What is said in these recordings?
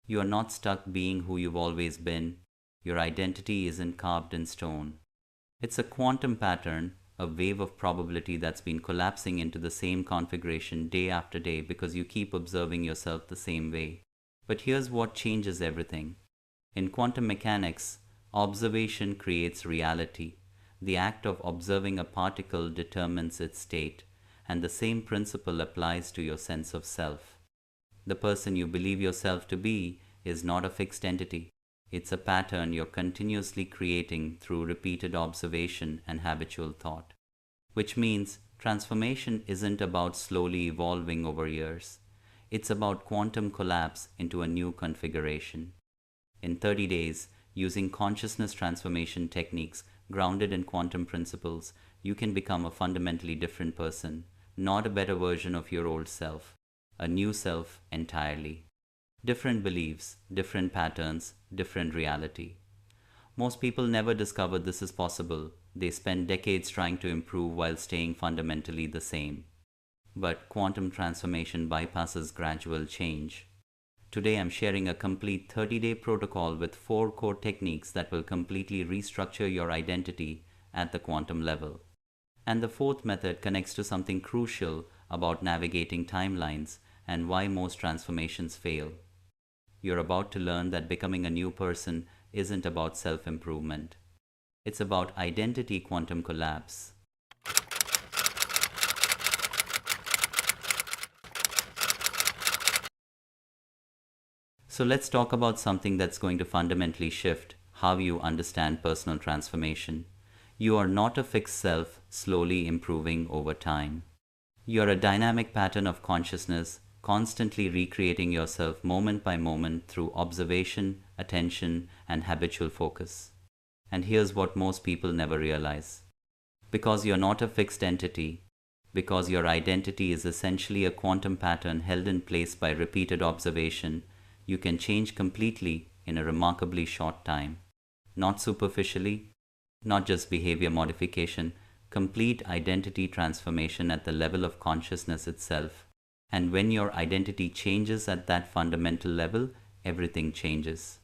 You are not stuck being who you've always been. Your identity isn't carved in stone. It's a quantum pattern, a wave of probability that's been collapsing into the same configuration day after day because you keep observing yourself the same way. But here's what changes everything. In quantum mechanics, observation creates reality. The act of observing a particle determines its state, and the same principle applies to your sense of self. The person you believe yourself to be is not a fixed entity. It's a pattern you're continuously creating through repeated observation and habitual thought. Which means transformation isn't about slowly evolving over years. It's about quantum collapse into a new configuration. In 30 days, using consciousness transformation techniques grounded in quantum principles, you can become a fundamentally different person, not a better version of your old self, a new self entirely. Different beliefs, different patterns, different reality. Most people never discover this is possible. They spend decades trying to improve while staying fundamentally the same. But quantum transformation bypasses gradual change. Today I'm sharing a complete 30-day protocol with 4 core techniques that will completely restructure your identity at the quantum level. And the fourth method connects to something crucial about navigating timelines and why most transformations fail. You're about to learn that becoming a new person isn't about self-improvement. It's about identity quantum collapse. So let's talk about something that's going to fundamentally shift how you understand personal transformation. You are not a fixed self slowly improving over time. You're a dynamic pattern of consciousness, constantly recreating yourself moment by moment through observation, attention, and habitual focus. And here's what most people never realize. Because you're not a fixed entity, because your identity is essentially a quantum pattern held in place by repeated observation, you can change completely in a remarkably short time. Not superficially, not just behavior modification, complete identity transformation at the level of consciousness itself. And when your identity changes at that fundamental level, everything changes.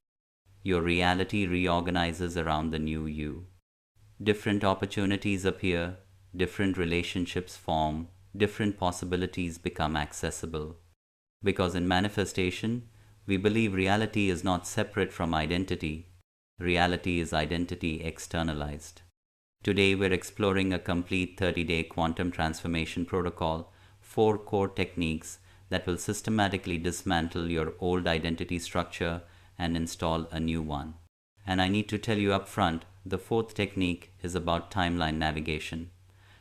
Your reality reorganizes around the new you. Different opportunities appear, different relationships form, different possibilities become accessible. Because in manifestation, we believe reality is not separate from identity. Reality is identity externalized. Today we're exploring a complete 30-day quantum transformation protocol, 4 core techniques that will systematically dismantle your old identity structure and install a new one. And I need to tell you up front, the fourth technique is about timeline navigation,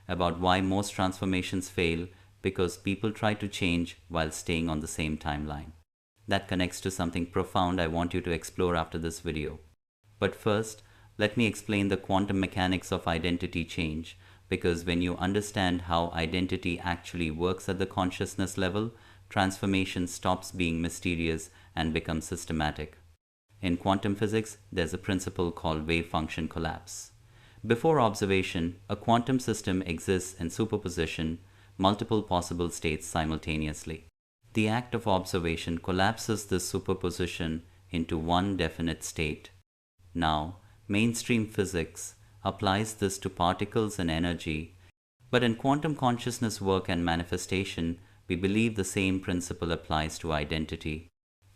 about why most transformations fail because people try to change while staying on the same timeline. That connects to something profound I want you to explore after this video. But first, let me explain the quantum mechanics of identity change, because when you understand how identity actually works at the consciousness level, transformation stops being mysterious and becomes systematic. In quantum physics, there's a principle called wave function collapse. Before observation, a quantum system exists in superposition, multiple possible states simultaneously. The act of observation collapses this superposition into one definite state. Now, mainstream physics applies this to particles and energy, but in quantum consciousness work and manifestation, we believe the same principle applies to identity.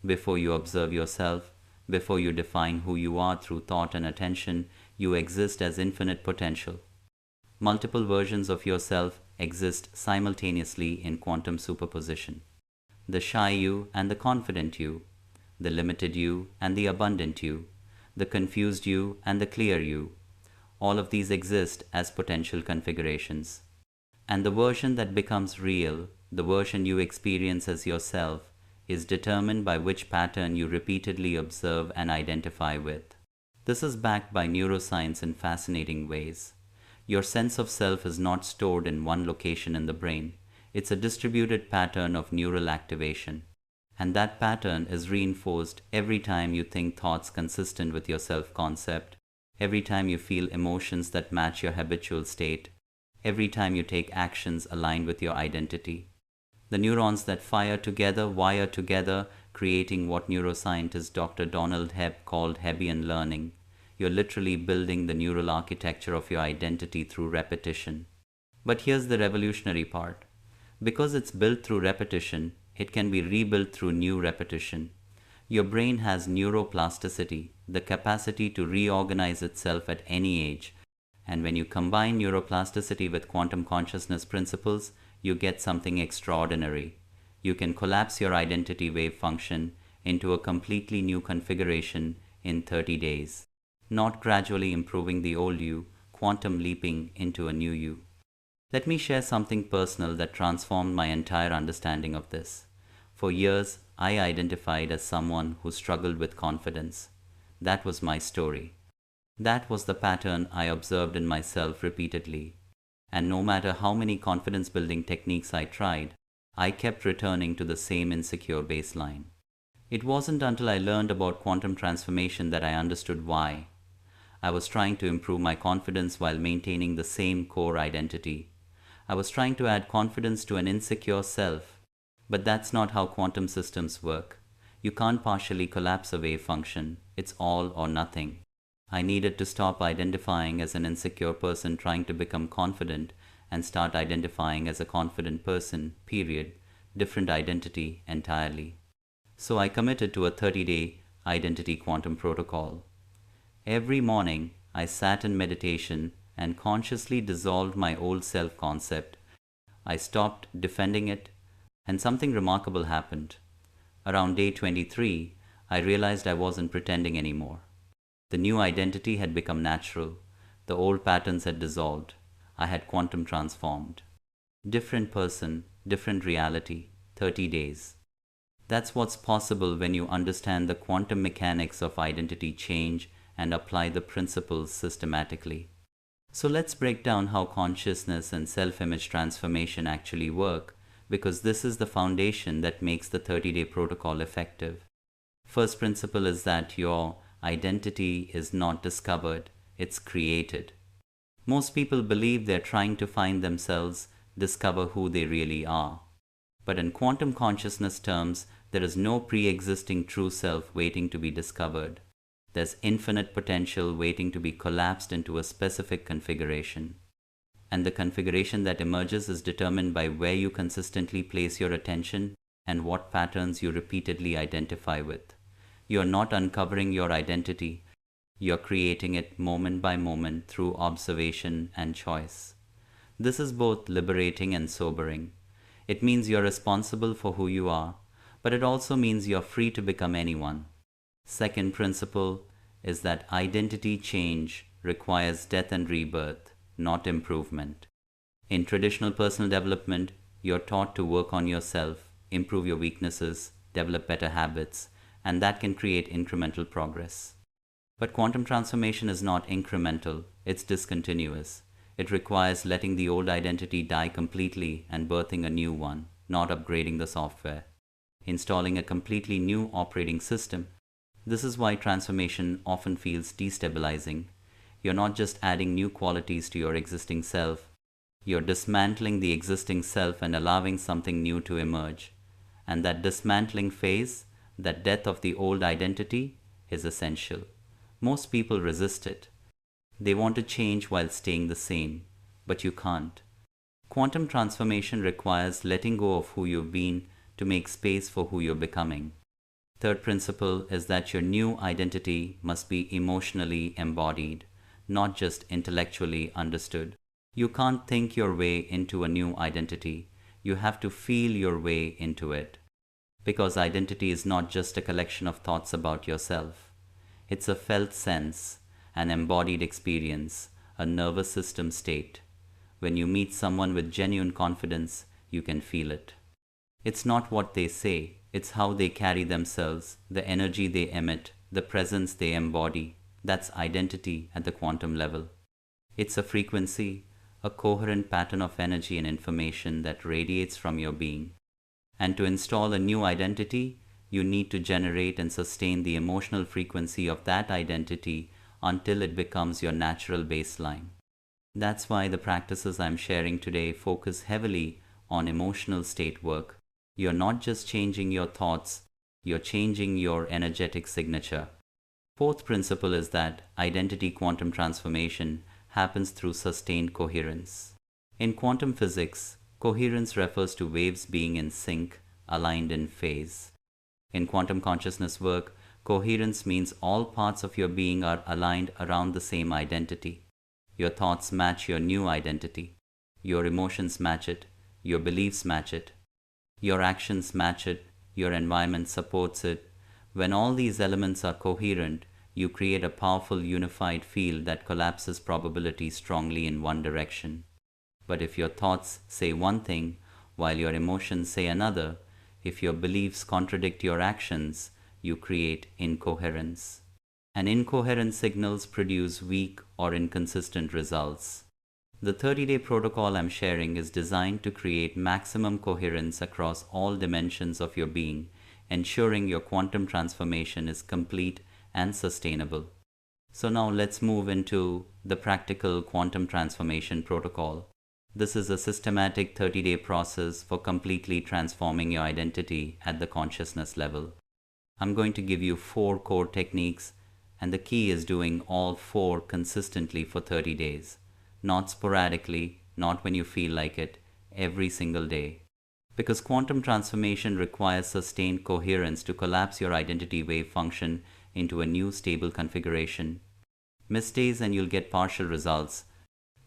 Before you observe yourself, before you define who you are through thought and attention, you exist as infinite potential. Multiple versions of yourself exist simultaneously in quantum superposition. The shy you and the confident you, the limited you and the abundant you, the confused you and the clear you. All of these exist as potential configurations. And the version that becomes real, the version you experience as yourself, is determined by which pattern you repeatedly observe and identify with. This is backed by neuroscience in fascinating ways. Your sense of self is not stored in one location in the brain. It's a distributed pattern of neural activation. And that pattern is reinforced every time you think thoughts consistent with your self-concept, every time you feel emotions that match your habitual state, every time you take actions aligned with your identity. The neurons that fire together wire together, creating what neuroscientist Dr. Donald Hebb called Hebbian learning. You're literally building the neural architecture of your identity through repetition. But here's the revolutionary part. Because it's built through repetition, it can be rebuilt through new repetition. Your brain has neuroplasticity, the capacity to reorganize itself at any age. And when you combine neuroplasticity with quantum consciousness principles, you get something extraordinary. You can collapse your identity wave function into a completely new configuration in 30 days. Not gradually improving the old you, quantum leaping into a new you. Let me share something personal that transformed my entire understanding of this. For years, I identified as someone who struggled with confidence. That was my story. That was the pattern I observed in myself repeatedly. And no matter how many confidence building techniques I tried, I kept returning to the same insecure baseline. It wasn't until I learned about quantum transformation that I understood why. I was trying to improve my confidence while maintaining the same core identity. I was trying to add confidence to an insecure self. But that's not how quantum systems work. You can't partially collapse a wave function. It's all or nothing. I needed to stop identifying as an insecure person trying to become confident and start identifying as a confident person, period. Different identity entirely. So I committed to a 30-day identity quantum protocol. Every morning, I sat in meditation and consciously dissolved my old self-concept. I stopped defending it, and something remarkable happened. Around day 23, I realized I wasn't pretending anymore. The new identity had become natural. The old patterns had dissolved. I had quantum transformed. Different person, different reality, 30 days. That's what's possible when you understand the quantum mechanics of identity change and apply the principles systematically. So let's break down how consciousness and self-image transformation actually work, because this is the foundation that makes the 30-day protocol effective. First principle is that your identity is not discovered, it's created. Most people believe they're trying to find themselves, discover who they really are. But in quantum consciousness terms, there is no pre-existing true self waiting to be discovered. There's infinite potential waiting to be collapsed into a specific configuration. And the configuration that emerges is determined by where you consistently place your attention and what patterns you repeatedly identify with. You're not uncovering your identity, you're creating it moment by moment through observation and choice. This is both liberating and sobering. It means you're responsible for who you are, but it also means you're free to become anyone. Second principle is that identity change requires death and rebirth, not improvement. In traditional personal development, you're taught to work on yourself, improve your weaknesses, develop better habits, and that can create incremental progress. But quantum transformation is not incremental, it's discontinuous. It requires letting the old identity die completely and birthing a new one, not upgrading the software. Installing a completely new operating system. This is why transformation often feels destabilizing. You're not just adding new qualities to your existing self, you're dismantling the existing self and allowing something new to emerge. And that dismantling phase, that death of the old identity, is essential. Most people resist it. They want to change while staying the same, but you can't. Quantum transformation requires letting go of who you've been to make space for who you're becoming. Third principle is that your new identity must be emotionally embodied, not just intellectually understood. You can't think your way into a new identity. You have to feel your way into it. Because identity is not just a collection of thoughts about yourself. It's a felt sense, an embodied experience, a nervous system state. When you meet someone with genuine confidence, you can feel it. It's not what they say, it's how they carry themselves, the energy they emit, the presence they embody. That's identity at the quantum level. It's a frequency, a coherent pattern of energy and information that radiates from your being. And to install a new identity, you need to generate and sustain the emotional frequency of that identity until it becomes your natural baseline. That's why the practices I'm sharing today focus heavily on emotional state work, You're not just changing your thoughts, you're changing your energetic signature. Fourth principle is that identity quantum transformation happens through sustained coherence. In quantum physics, coherence refers to waves being in sync, aligned in phase. In quantum consciousness work, coherence means all parts of your being are aligned around the same identity. Your thoughts match your new identity. Your emotions match it. Your beliefs match it. Your actions match it. Your environment supports it. When all these elements are coherent, you create a powerful unified field that collapses probability strongly in one direction. But if your thoughts say one thing while your emotions say another, if your beliefs contradict your actions, you create incoherence. And incoherent signals produce weak or inconsistent results. The 30-day protocol I'm sharing is designed to create maximum coherence across all dimensions of your being, ensuring your quantum transformation is complete and sustainable. So now let's move into the practical quantum transformation protocol. This is a systematic 30-day process for completely transforming your identity at the consciousness level. I'm going to give you 4 core techniques, and the key is doing all 4 consistently for 30 days. Not sporadically, not when you feel like it, every single day. Because quantum transformation requires sustained coherence to collapse your identity wave function into a new stable configuration. Miss days and you'll get partial results.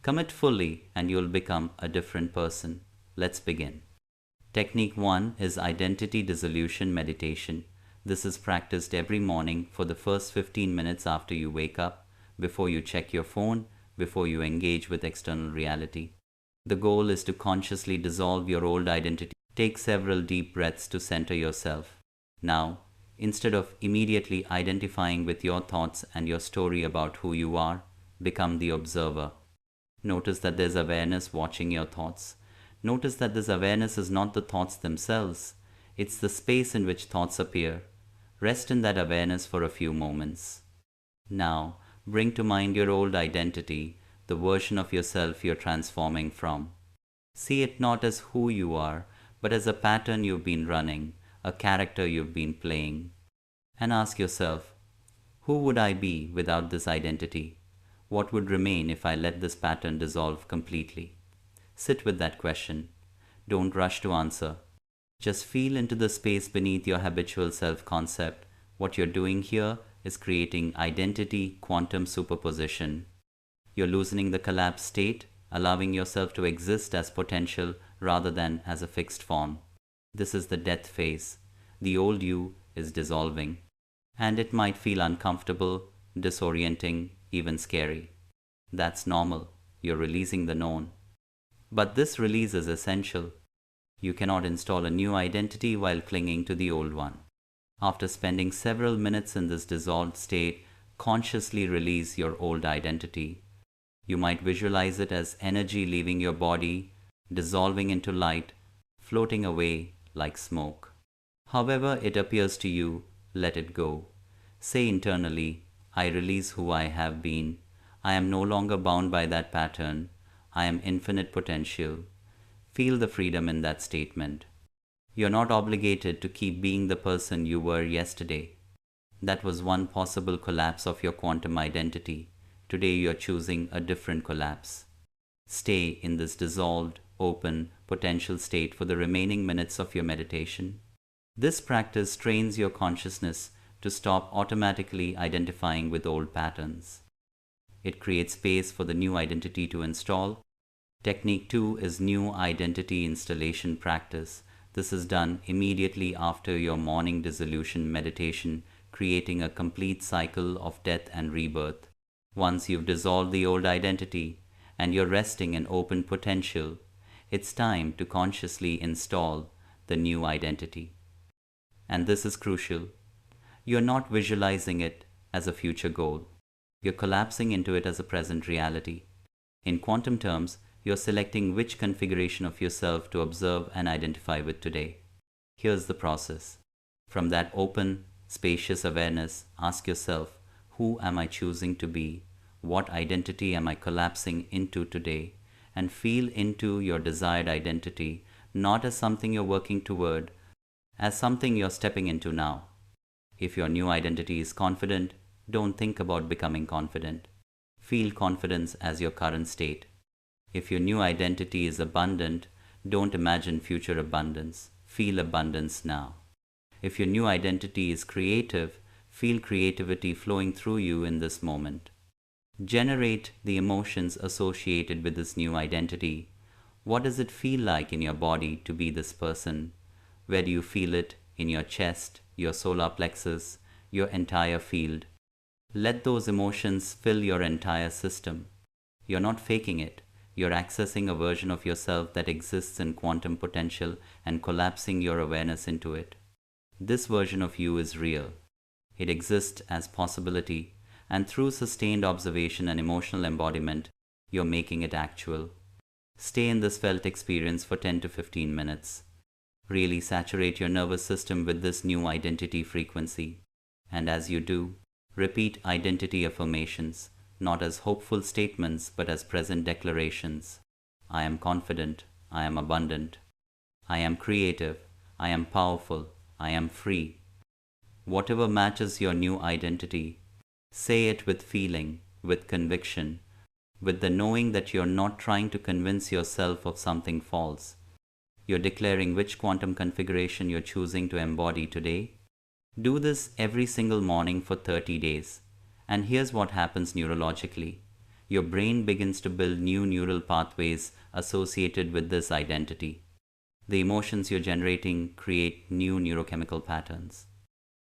Commit fully and you'll become a different person. Let's begin. Technique 1 is identity dissolution meditation. This is practiced every morning for the first 15 minutes after you wake up, before you check your phone, before you engage with external reality. The goal is to consciously dissolve your old identity. Take several deep breaths to center yourself. Now, instead of immediately identifying with your thoughts and your story about who you are, become the observer. Notice that there's awareness watching your thoughts. Notice that this awareness is not the thoughts themselves. It's the space in which thoughts appear. Rest in that awareness for a few moments. Now, bring to mind your old identity, the version of yourself you're transforming from. See it not as who you are, but as a pattern you've been running, a character you've been playing. And ask yourself, who would I be without this identity? What would remain if I let this pattern dissolve completely? Sit with that question. Don't rush to answer. Just feel into the space beneath your habitual self-concept. What you're doing here is creating identity quantum superposition. You're loosening the collapsed state, allowing yourself to exist as potential rather than as a fixed form. This is the death phase. The old you is dissolving. And it might feel uncomfortable, disorienting, even scary. That's normal. You're releasing the known. But this release is essential. You cannot install a new identity while clinging to the old one. After spending several minutes in this dissolved state, consciously release your old identity. You might visualize it as energy leaving your body, dissolving into light, floating away like smoke. However it appears to you, let it go. Say internally, I release who I have been. I am no longer bound by that pattern. I am infinite potential. Feel the freedom in that statement. You're not obligated to keep being the person you were yesterday. That was one possible collapse of your quantum identity. Today you're choosing a different collapse. Stay in this dissolved, open, potential state for the remaining minutes of your meditation. This practice trains your consciousness to stop automatically identifying with old patterns. It creates space for the new identity to install. Technique 2 is new identity installation practice. This is done immediately after your morning dissolution meditation, creating a complete cycle of death and rebirth. Once you've dissolved the old identity and you're resting in open potential, it's time to consciously install the new identity. And this is crucial. You're not visualizing it as a future goal. You're collapsing into it as a present reality. In quantum terms, you're selecting which configuration of yourself to observe and identify with today. Here's the process. From that open, spacious awareness, ask yourself, who am I choosing to be? What identity am I collapsing into today? And feel into your desired identity, not as something you're working toward, as something you're stepping into now. If your new identity is confident, don't think about becoming confident. Feel confidence as your current state. If your new identity is abundant, don't imagine future abundance. Feel abundance now. If your new identity is creative, feel creativity flowing through you in this moment. Generate the emotions associated with this new identity. What does it feel like in your body to be this person? Where do you feel it? In your chest, your solar plexus, your entire field. Let those emotions fill your entire system. You're not faking it. You're accessing a version of yourself that exists in quantum potential and collapsing your awareness into it. This version of you is real. It exists as possibility, and through sustained observation and emotional embodiment, you're making it actual. Stay in this felt experience for 10 to 15 minutes. Really saturate your nervous system with this new identity frequency. And as you do, repeat identity affirmations, not as hopeful statements but as present declarations. I am confident. I am abundant. I am creative. I am powerful. I am free. Whatever matches your new identity, say it with feeling, with conviction, with the knowing that you're not trying to convince yourself of something false. You're declaring which quantum configuration you're choosing to embody today. Do this every single morning for 30 days. And here's what happens neurologically. Your brain begins to build new neural pathways associated with this identity. The emotions you're generating create new neurochemical patterns.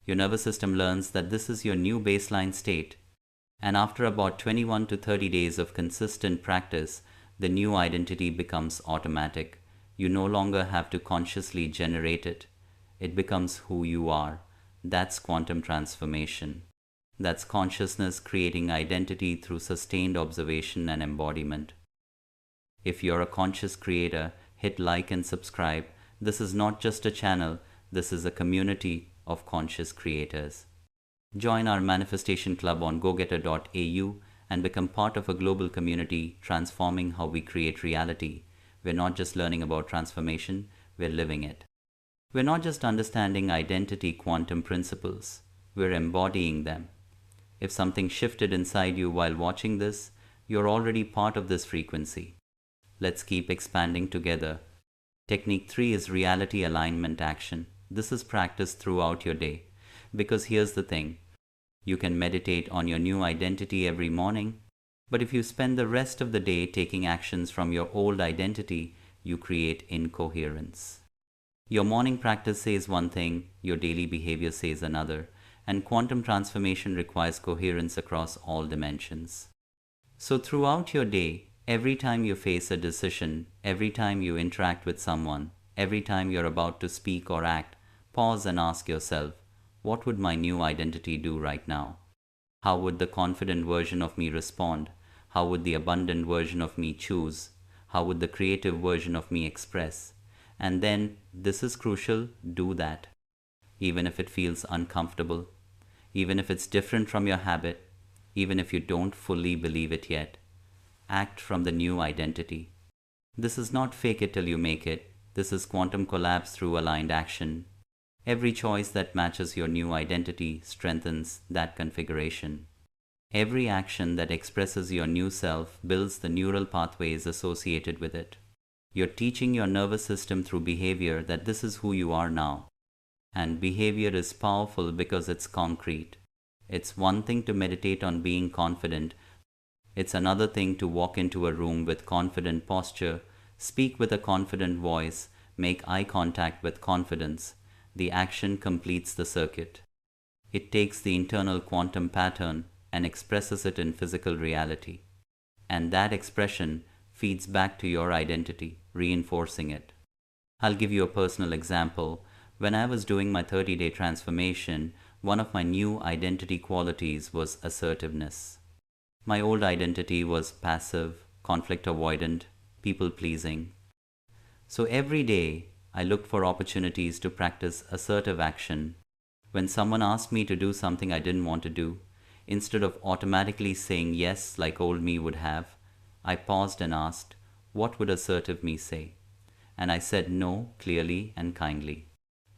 Your nervous system learns that this is your new baseline state, and after about 21 to 30 days of consistent practice, the new identity becomes automatic. You no longer have to consciously generate it. It becomes who you are. That's quantum transformation. That's consciousness creating identity through sustained observation and embodiment. If you're a conscious creator, hit like and subscribe. This is not just a channel, this is a community of conscious creators. Join our manifestation club on gogetter.au and become part of a global community transforming how we create reality. We're not just learning about transformation, we're living it. We're not just understanding identity quantum principles, we're embodying them. If something shifted inside you while watching this, you're already part of this frequency. Let's keep expanding together. Technique 3 is reality alignment action. This is practiced throughout your day. Because here's the thing. You can meditate on your new identity every morning, but if you spend the rest of the day taking actions from your old identity, you create incoherence. Your morning practice says one thing, your daily behavior says another, and quantum transformation requires coherence across all dimensions. So throughout your day, every time you face a decision, every time you interact with someone, every time you're about to speak or act, pause and ask yourself, what would my new identity do right now? How would the confident version of me respond? How would the abundant version of me choose? How would the creative version of me express? And then, this is crucial, do that. Even if it feels uncomfortable, even if it's different from your habit, even if you don't fully believe it yet. Act from the new identity. This is not fake it till you make it. This is quantum collapse through aligned action. Every choice that matches your new identity strengthens that configuration. Every action that expresses your new self builds the neural pathways associated with it. You're teaching your nervous system through behavior that this is who you are now. And behavior is powerful because it's concrete. It's one thing to meditate on being confident. It's another thing to walk into a room with confident posture, speak with a confident voice, make eye contact with confidence. The action completes the circuit. It takes the internal quantum pattern and expresses it in physical reality. And that expression feeds back to your identity, reinforcing it. I'll give you a personal example. When I was doing my 30-day transformation, one of my new identity qualities was assertiveness. My old identity was passive, conflict avoidant, people-pleasing. So every day, I looked for opportunities to practice assertive action. When someone asked me to do something I didn't want to do, instead of automatically saying yes like old me would have, I paused and asked, what would assertive me say? And I said no clearly and kindly.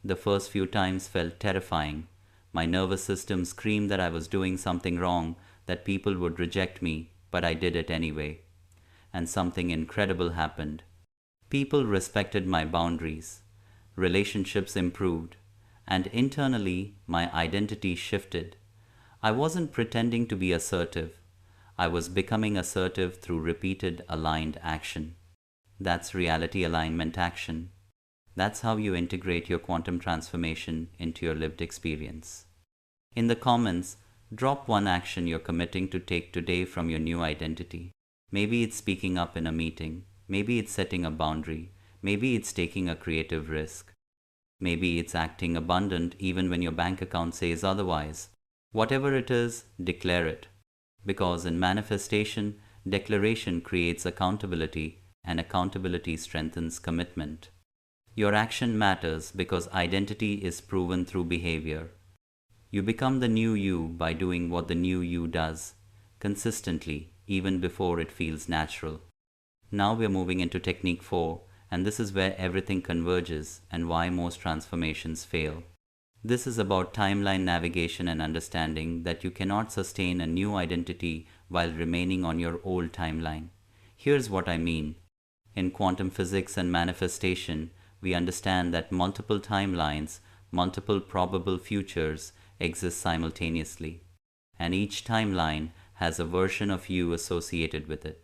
The first few times felt terrifying. My nervous system screamed that I was doing something wrong, that people would reject me, but I did it anyway. And something incredible happened. People respected my boundaries, relationships improved, and internally my identity shifted. I wasn't pretending to be assertive. I was becoming assertive through repeated aligned action. That's reality alignment action. That's how you integrate your quantum transformation into your lived experience. In the comments, drop one action you're committing to take today from your new identity. Maybe it's speaking up in a meeting. Maybe it's setting a boundary. Maybe it's taking a creative risk. Maybe it's acting abundant even when your bank account says otherwise. Whatever it is, declare it. Because in manifestation, declaration creates accountability, and accountability strengthens commitment. Your action matters because identity is proven through behavior. You become the new you by doing what the new you does, consistently, even before it feels natural. Now we're moving into technique 4, and this is where everything converges and why most transformations fail. This is about timeline navigation and understanding that you cannot sustain a new identity while remaining on your old timeline. Here's what I mean. In quantum physics and manifestation, we understand that multiple timelines, multiple probable futures exist simultaneously, and each timeline has a version of you associated with it.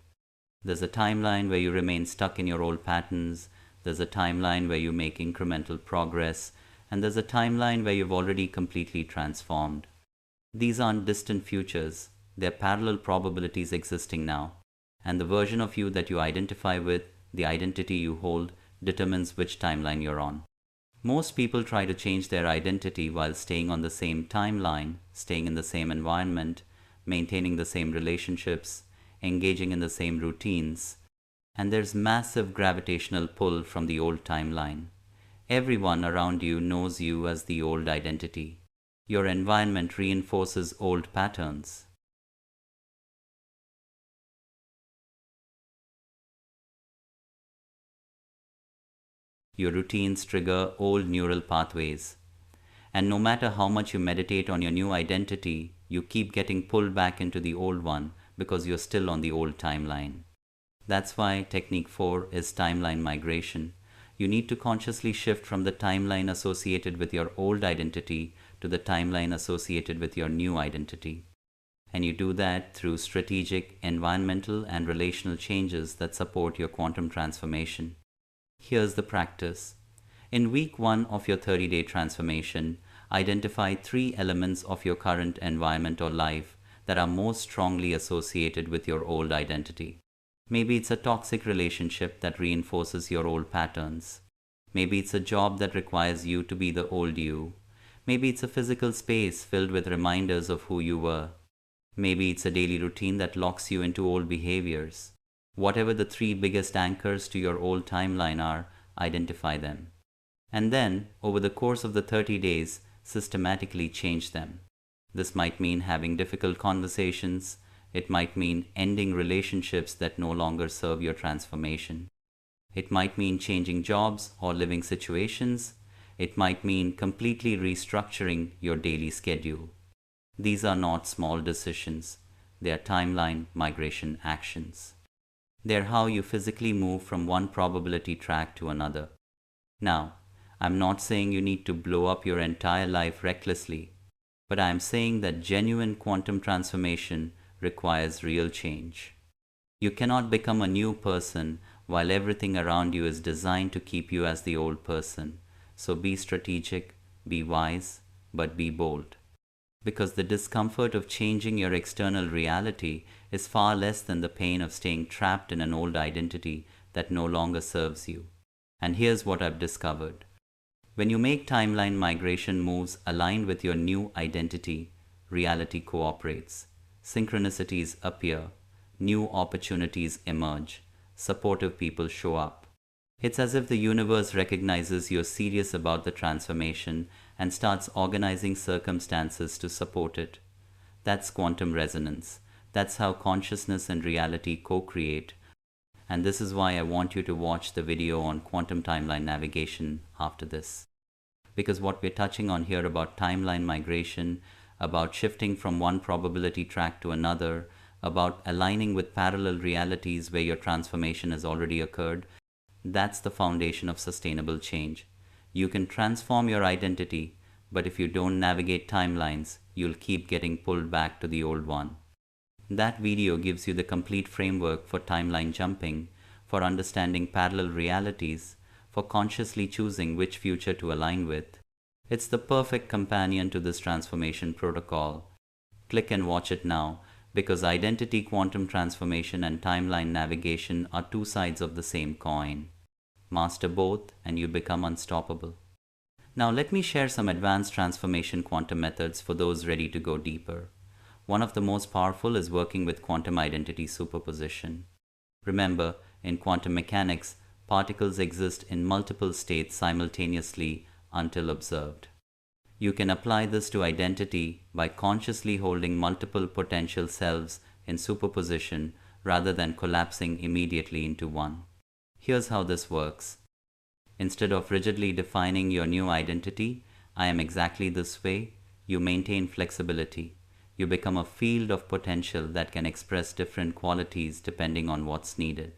There's a timeline where you remain stuck in your old patterns, there's a timeline where you make incremental progress, and there's a timeline where you've already completely transformed. These aren't distant futures, they're parallel probabilities existing now, and the version of you that you identify with, the identity you hold, determines which timeline you're on. Most people try to change their identity while staying on the same timeline, staying in the same environment, maintaining the same relationships, engaging in the same routines, and there's massive gravitational pull from the old timeline. Everyone around you knows you as the old identity. Your environment reinforces old patterns. Your routines trigger old neural pathways. And no matter how much you meditate on your new identity, you keep getting pulled back into the old one because you're still on the old timeline. That's why technique 4 is timeline migration. You need to consciously shift from the timeline associated with your old identity to the timeline associated with your new identity. And you do that through strategic, environmental, and relational changes that support your quantum transformation. Here's the practice. In week 1 of your 30-day transformation, identify 3 elements of your current environment or life that are most strongly associated with your old identity. Maybe it's a toxic relationship that reinforces your old patterns. Maybe it's a job that requires you to be the old you. Maybe it's a physical space filled with reminders of who you were. Maybe it's a daily routine that locks you into old behaviors. Whatever the 3 biggest anchors to your old timeline are, identify them. And then, over the course of the 30 days, systematically change them. This might mean having difficult conversations. It might mean ending relationships that no longer serve your transformation. It might mean changing jobs or living situations. It might mean completely restructuring your daily schedule. These are not small decisions. They are timeline migration actions. They're how you physically move from one probability track to another. Now, I'm not saying you need to blow up your entire life recklessly, but I'm saying that genuine quantum transformation requires real change. You cannot become a new person while everything around you is designed to keep you as the old person. So be strategic, be wise, but be bold. Because the discomfort of changing your external reality is far less than the pain of staying trapped in an old identity that no longer serves you. And here's what I've discovered. When you make timeline migration moves aligned with your new identity, reality cooperates. Synchronicities appear, new opportunities emerge, supportive people show up. It's as if the universe recognizes you're serious about the transformation and starts organizing circumstances to support it. That's quantum resonance. That's how consciousness and reality co-create. And this is why I want you to watch the video on quantum timeline navigation after this. because what we're touching on here about timeline migration, about shifting from one probability track to another, about aligning with parallel realities where your transformation has already occurred, that's the foundation of sustainable change. You can transform your identity, but if you don't navigate timelines, you'll keep getting pulled back to the old one. That video gives you the complete framework for timeline jumping, for understanding parallel realities, for consciously choosing which future to align with. It's the perfect companion to this transformation protocol. Click and watch it now, because identity quantum transformation and timeline navigation are two sides of the same coin. Master both and you become unstoppable. Now let me share some advanced transformation quantum methods for those ready to go deeper. One of the most powerful is working with quantum identity superposition. Remember, in quantum mechanics, particles exist in multiple states simultaneously until observed. You can apply this to identity by consciously holding multiple potential selves in superposition rather than collapsing immediately into one. Here's how this works. Instead of rigidly defining your new identity, I am exactly this way, you maintain flexibility. You become a field of potential that can express different qualities depending on what's needed.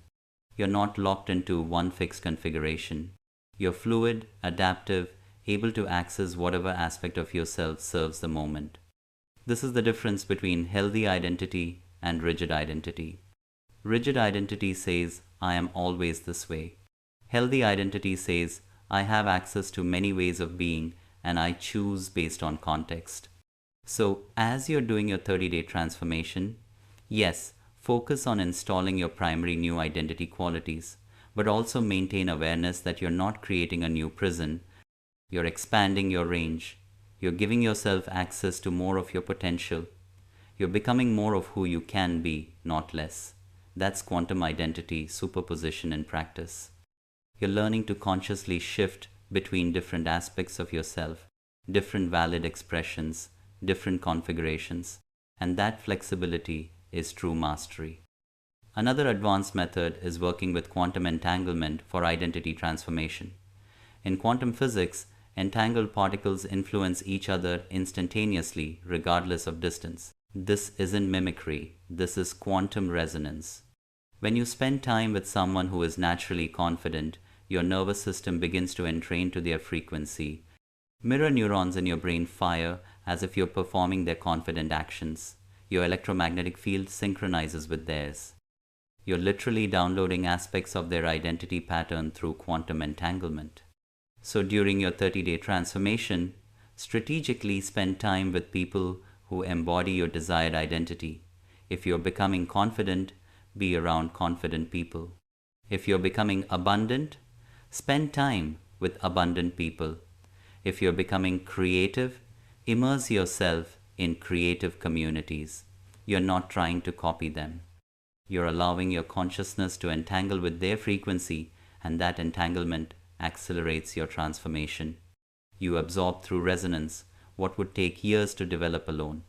You're not locked into one fixed configuration. You're fluid, adaptive, able to access whatever aspect of yourself serves the moment. This is the difference between healthy identity and rigid identity. Rigid identity says, I am always this way. Healthy identity says, I have access to many ways of being and I choose based on context. So, as you're doing your 30-day transformation, yes, focus on installing your primary new identity qualities, but also maintain awareness that you're not creating a new prison. You're expanding your range. You're giving yourself access to more of your potential. You're becoming more of who you can be, not less. That's quantum identity superposition in practice. You're learning to consciously shift between different aspects of yourself, different valid expressions, different configurations, and that flexibility is true mastery. Another advanced method is working with quantum entanglement for identity transformation. In quantum physics, entangled particles influence each other instantaneously regardless of distance. This isn't mimicry, this is quantum resonance. When you spend time with someone who is naturally confident, your nervous system begins to entrain to their frequency. Mirror neurons in your brain fire as if you're performing their confident actions. Your electromagnetic field synchronizes with theirs. You're literally downloading aspects of their identity pattern through quantum entanglement. So during your 30-day transformation, strategically spend time with people who embody your desired identity. If you're becoming confident, be around confident people. If you're becoming abundant, spend time with abundant people. If you're becoming creative, immerse yourself in creative communities. You're not trying to copy them. You're allowing your consciousness to entangle with their frequency, and that entanglement accelerates your transformation. You absorb through resonance what would take years to develop alone.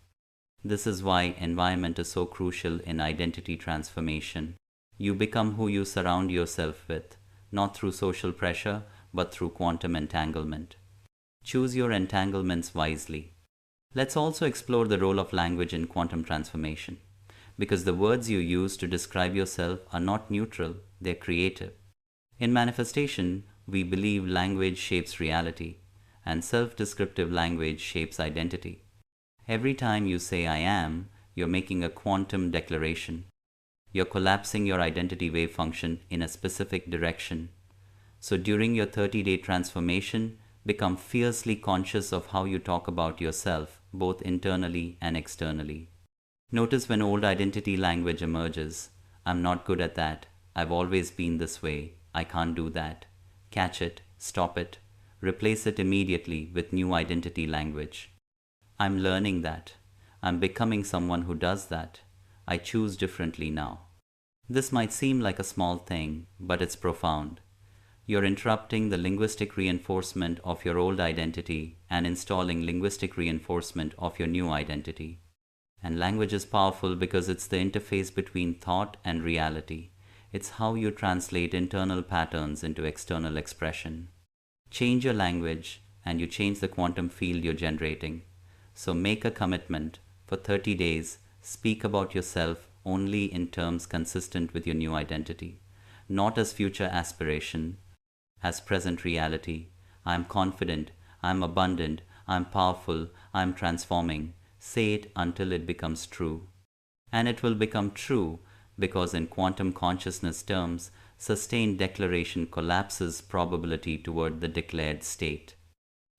This is why environment is so crucial in identity transformation. You become who you surround yourself with, not through social pressure, but through quantum entanglement. Choose your entanglements wisely. Let's also explore the role of language in quantum transformation, because the words you use to describe yourself are not neutral, they're creative. In manifestation, we believe language shapes reality, and self-descriptive language shapes identity. Every time you say I am, you're making a quantum declaration. You're collapsing your identity wave function in a specific direction. So during your 30-day transformation, become fiercely conscious of how you talk about yourself, both internally and externally. Notice when old identity language emerges. I'm not good at that. I've always been this way. I can't do that. Catch it, stop it, replace it immediately with new identity language. I'm learning that. I'm becoming someone who does that. I choose differently now. This might seem like a small thing, but it's profound. You're interrupting the linguistic reinforcement of your old identity and installing linguistic reinforcement of your new identity. And language is powerful because it's the interface between thought and reality. It's how you translate internal patterns into external expression. Change your language and you change the quantum field you're generating. So make a commitment for 30 days, speak about yourself only in terms consistent with your new identity, not as future aspiration, as present reality. I am confident, I am abundant, I am powerful, I am transforming. Say it until it becomes true. And it will become true because, in quantum consciousness terms, sustained declaration collapses probability toward the declared state.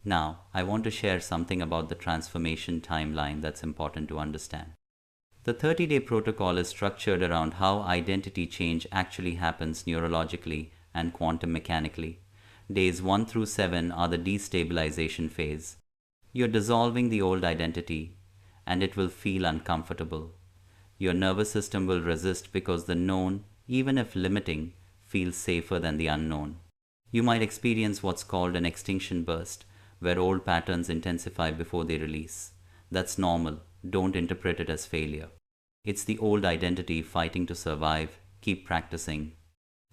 Now, I want to share something about the transformation timeline that's important to understand. The 30-day protocol is structured around how identity change actually happens neurologically and quantum mechanically. Days 1 through 7 are the destabilization phase. You're dissolving the old identity, and it will feel uncomfortable. Your nervous system will resist because the known, even if limiting, feels safer than the unknown. You might experience what's called an extinction burst, where old patterns intensify before they release. That's normal. Don't interpret it as failure. It's the old identity fighting to survive. Keep practicing.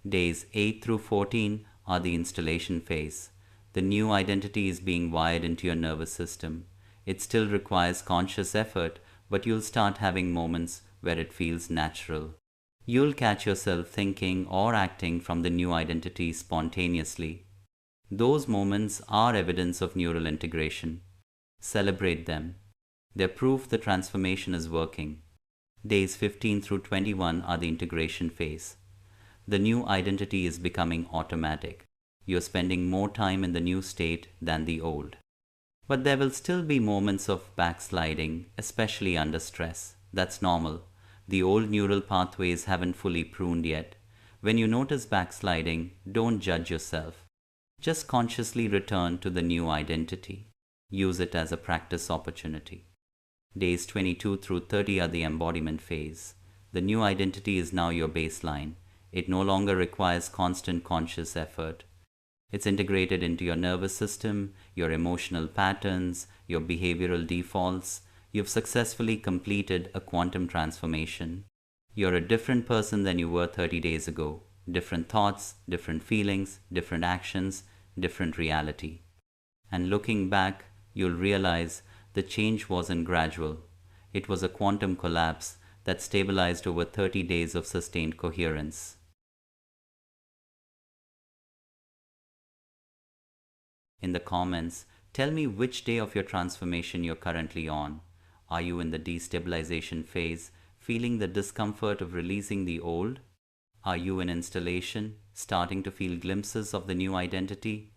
Days 8 through 14 are the installation phase. The new identity is being wired into your nervous system. It still requires conscious effort, but you'll start having moments where it feels natural. You'll catch yourself thinking or acting from the new identity spontaneously. Those moments are evidence of neural integration. Celebrate them. They're proof the transformation is working. Days 15 through 21 are the integration phase. The new identity is becoming automatic. You're spending more time in the new state than the old. But there will still be moments of backsliding, especially under stress. That's normal. The old neural pathways haven't fully pruned yet. When you notice backsliding, don't judge yourself. Just consciously return to the new identity. Use it as a practice opportunity. Days 22 through 30 are the embodiment phase. The new identity is now your baseline. It no longer requires constant conscious effort. It's integrated into your nervous system, your emotional patterns, your behavioral defaults. You've successfully completed a quantum transformation. You're a different person than you were 30 days ago. Different thoughts, different feelings, different actions, different reality. And looking back, you'll realize the change wasn't gradual. It was a quantum collapse that stabilized over 30 days of sustained coherence. In the comments, tell me which day of your transformation you're currently on. Are you in the destabilization phase, feeling the discomfort of releasing the old? Are you in installation, starting to feel glimpses of the new identity?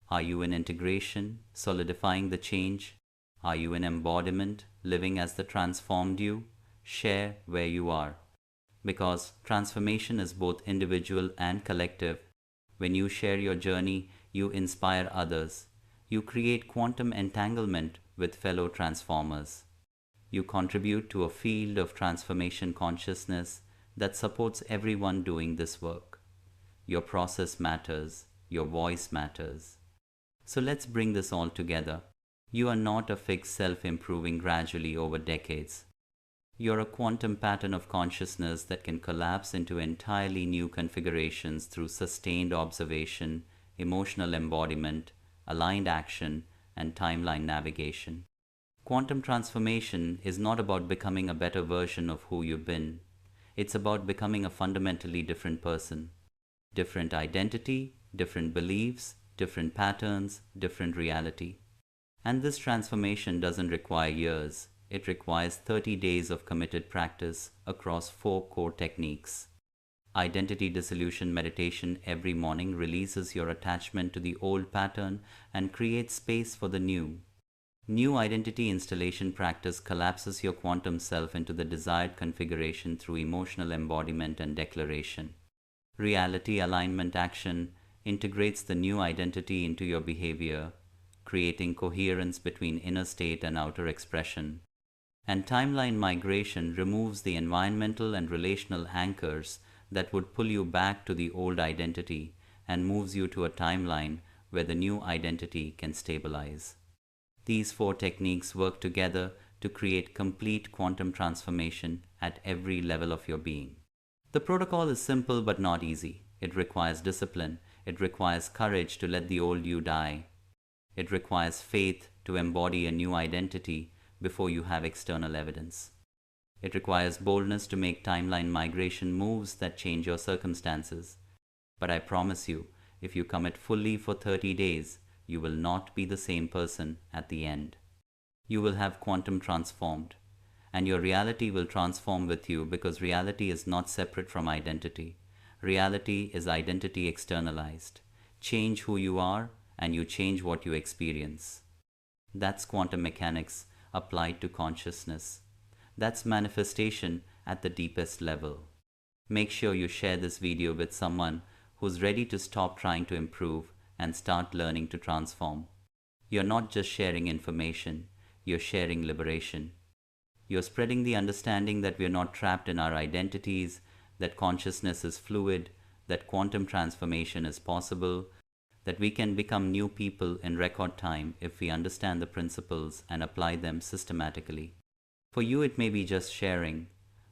Are you in integration, solidifying the change? Are you in embodiment, living as the transformed you? Share where you are. Because transformation is both individual and collective. When you share your journey, you inspire others. You create quantum entanglement with fellow transformers. You contribute to a field of transformation consciousness that supports everyone doing this work. Your process matters. Your voice matters. So let's bring this all together. You are not a fixed self improving gradually over decades. You're a quantum pattern of consciousness that can collapse into entirely new configurations through sustained observation, emotional embodiment, aligned action, and timeline navigation. Quantum transformation is not about becoming a better version of who you've been. It's about becoming a fundamentally different person. Different identity, different beliefs, different patterns, different reality. And this transformation doesn't require years. It requires 30 days of committed practice across 4 core techniques. Identity dissolution meditation every morning releases your attachment to the old pattern and creates space for the new. New identity installation practice collapses your quantum self into the desired configuration through emotional embodiment and declaration. Reality alignment action integrates the new identity into your behavior, creating coherence between inner state and outer expression. And timeline migration removes the environmental and relational anchors that would pull you back to the old identity and moves you to a timeline where the new identity can stabilize. These 4 techniques work together to create complete quantum transformation at every level of your being. The protocol is simple but not easy. It requires discipline. It requires courage to let the old you die. It requires faith to embody a new identity before you have external evidence. It requires boldness to make timeline migration moves that change your circumstances. But I promise you, if you commit fully for 30 days, you will not be the same person at the end. You will have quantum transformed, and your reality will transform with you, because reality is not separate from identity. Reality is identity externalized. Change who you are, and you change what you experience. That's quantum mechanics applied to consciousness. That's manifestation at the deepest level. Make sure you share this video with someone who's ready to stop trying to improve and start learning to transform. You're not just sharing information, you're sharing liberation. You're spreading the understanding that we're not trapped in our identities, that consciousness is fluid, that quantum transformation is possible, that we can become new people in record time if we understand the principles and apply them systematically. For you, it may be just sharing,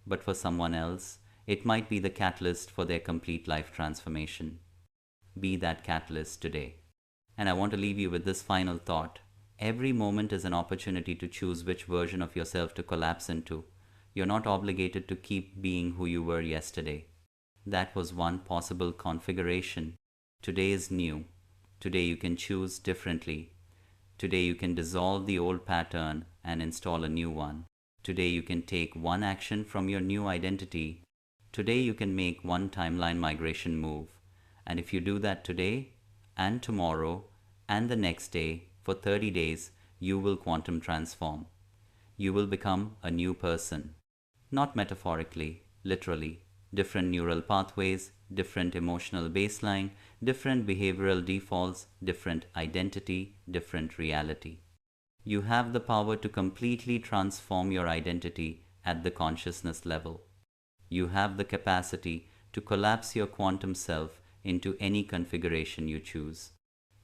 but for someone else, it might be the catalyst for their complete life transformation. Be that catalyst today. And I want to leave you with this final thought. Every moment is an opportunity to choose which version of yourself to collapse into. You're not obligated to keep being who you were yesterday. That was one possible configuration. Today is new. Today you can choose differently. Today you can dissolve the old pattern and install a new one. Today you can take one action from your new identity. Today you can make one timeline migration move. And if you do that today and tomorrow and the next day for 30 days, you will quantum transform. You will become a new person. Not metaphorically, literally. Different neural pathways, different emotional baseline, different behavioral defaults, different identity, different reality. You have the power to completely transform your identity at the consciousness level. You have the capacity to collapse your quantum self into any configuration you choose.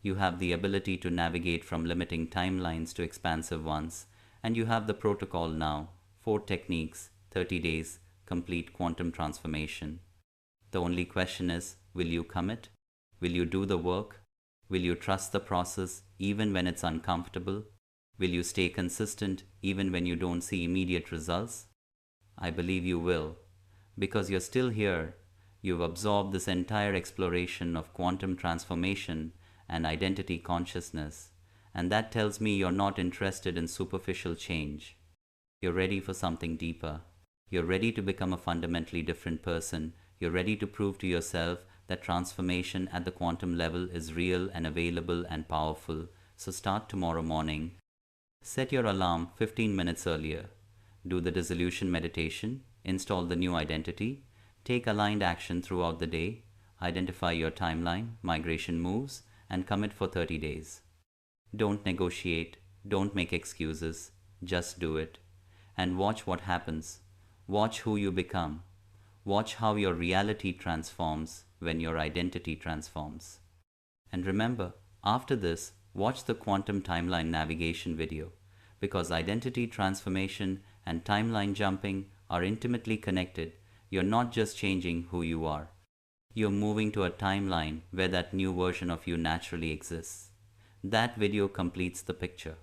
You have the ability to navigate from limiting timelines to expansive ones, and you have the protocol now, 4 techniques, 30 days, complete quantum transformation. The only question is, will you commit? Will you do the work? Will you trust the process even when it's uncomfortable? Will you stay consistent even when you don't see immediate results? I believe you will, because you're still here. You've absorbed this entire exploration of quantum transformation and identity consciousness, and that tells me you're not interested in superficial change. You're ready for something deeper. You're ready to become a fundamentally different person. You're ready to prove to yourself that transformation at the quantum level is real and available and powerful. So start tomorrow morning. Set your alarm 15 minutes earlier. Do the dissolution meditation. Install the new identity. Take aligned action throughout the day. Identify your timeline, migration moves, and commit for 30 days. Don't negotiate. Don't make excuses. Just do it. And watch what happens. Watch who you become. Watch how your reality transforms when your identity transforms. And remember, after this, watch the quantum timeline navigation video, because identity transformation and timeline jumping are intimately connected. You're not just changing who you are. You're moving to a timeline where that new version of you naturally exists. That video completes the picture.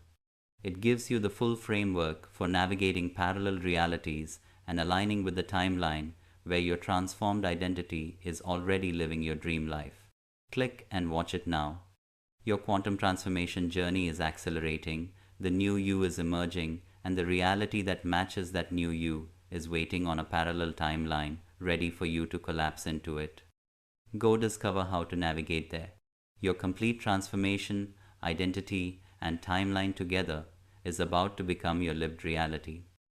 It gives you the full framework for navigating parallel realities and aligning with the timeline where your transformed identity is already living your dream life. Click and watch it now. Your quantum transformation journey is accelerating, the new you is emerging, and the reality that matches that new you is waiting on a parallel timeline, ready for you to collapse into it. Go discover how to navigate there. Your complete transformation, identity, and timeline together is about to become your lived reality.